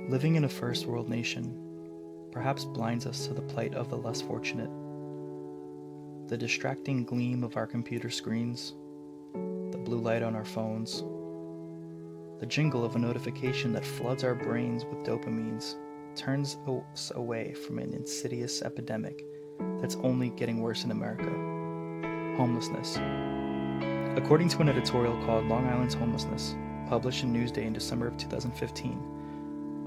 Living in a first world nation perhaps blinds us to the plight of the less fortunate. The distracting gleam of our computer screens, the blue light on our phones, the jingle of a notification that floods our brains with dopamines turns us away from an insidious epidemic that's only getting worse in America: homelessness. According to an editorial called Long Island's Homelessness, published in Newsday in December of 2015,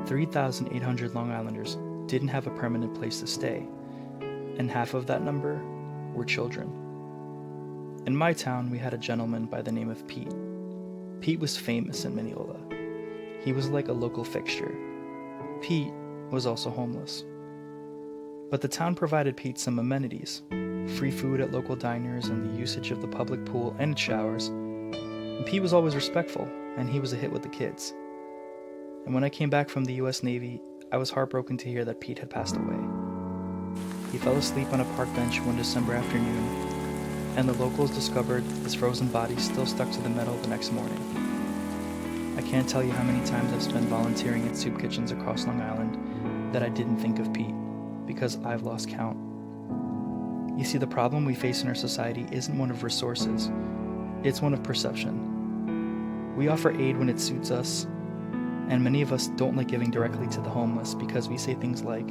3,800 Long Islanders didn't have a permanent place to stay, and half of that number were children. In my town, we had a gentleman by the name of Pete. Pete was famous in Mineola. He was like a local fixture. Pete was also homeless. But the town provided Pete some amenities: free food at local diners and the usage of the public pool and its showers. And Pete was always respectful, and he was a hit with the kids. And when I came back from the US Navy, I was heartbroken to hear that Pete had passed away. He fell asleep on a park bench one December afternoon, and the locals discovered his frozen body still stuck to the metal the next morning. I can't tell you how many times I've spent volunteering at soup kitchens across Long Island that I didn't think of Pete, because I've lost count. You see, the problem we face in our society isn't one of resources, it's one of perception. We offer aid when it suits us, and many of us don't like giving directly to the homeless because we say things like,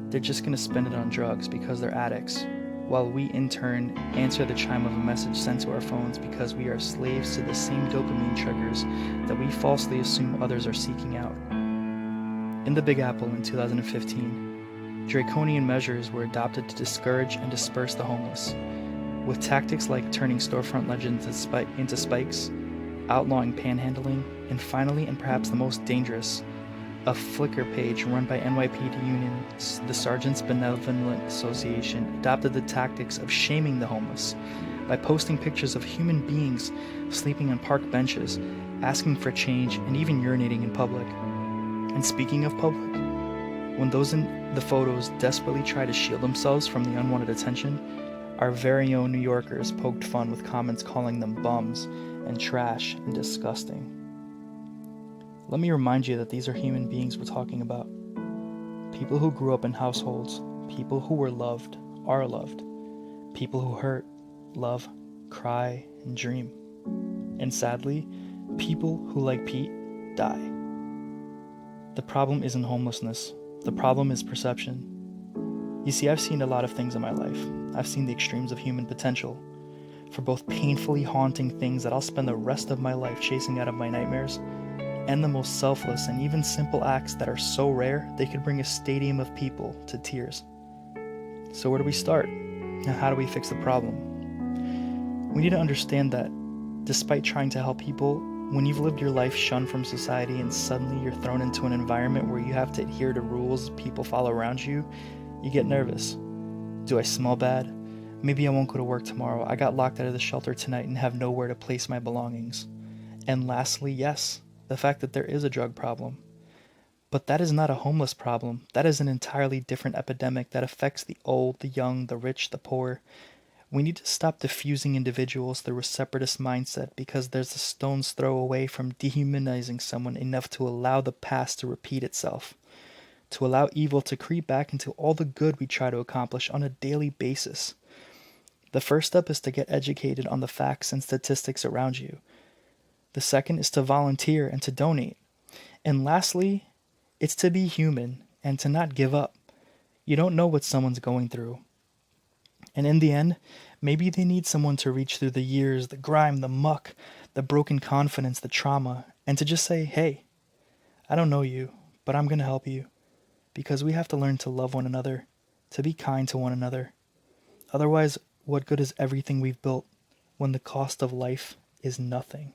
they're just going to spend it on drugs because they're addicts, while we in turn answer the chime of a message sent to our phones because we are slaves to the same dopamine triggers that we falsely assume others are seeking out. In the Big Apple in 2015, draconian measures were adopted to discourage and disperse the homeless, with tactics like turning storefront legends into spikes, outlawing panhandling, and finally, and perhaps the most dangerous, a Flickr page run by NYPD unions, the Sergeants Benevolent Association, adopted the tactics of shaming the homeless by posting pictures of human beings sleeping on park benches, asking for change, and even urinating in public. And speaking of public, when those in the photos desperately try to shield themselves from the unwanted attention, our very own New Yorkers poked fun with comments calling them bums and trash and disgusting. Let me remind you that these are human beings we're talking about. People who grew up in households, people who were loved, are loved, people who hurt, love, cry, and dream. And sadly, people who, like Pete, die. The problem isn't homelessness. The problem is perception. You see, I've seen a lot of things in my life. I've seen the extremes of human potential, for both painfully haunting things that I'll spend the rest of my life chasing out of my nightmares, and the most selfless and even simple acts that are so rare they could bring a stadium of people to tears. So where do we start? And how do we fix the problem? We need to understand that, despite trying to help people, when you've lived your life shunned from society and suddenly you're thrown into an environment where you have to adhere to rules people follow around you, you get nervous. Do I smell bad? Maybe I won't go to work tomorrow. I got locked out of the shelter tonight and have nowhere to place my belongings. And lastly, yes, the fact that there is a drug problem. But that is not a homeless problem. That is an entirely different epidemic that affects the old, the young, the rich, the poor. We need to stop diffusing individuals through a separatist mindset because there's a stone's throw away from dehumanizing someone enough to allow the past to repeat itself, to allow evil to creep back into all the good we try to accomplish on a daily basis. The first step is to get educated on the facts and statistics around you. The second is to volunteer and to donate. And lastly, it's to be human and to not give up. You don't know what someone's going through. And in the end, maybe they need someone to reach through the years, the grime, the muck, the broken confidence, the trauma, and to just say, hey, I don't know you, but I'm going to help you. Because we have to learn to love one another, to be kind to one another. Otherwise, what good is everything we've built when the cost of life is nothing?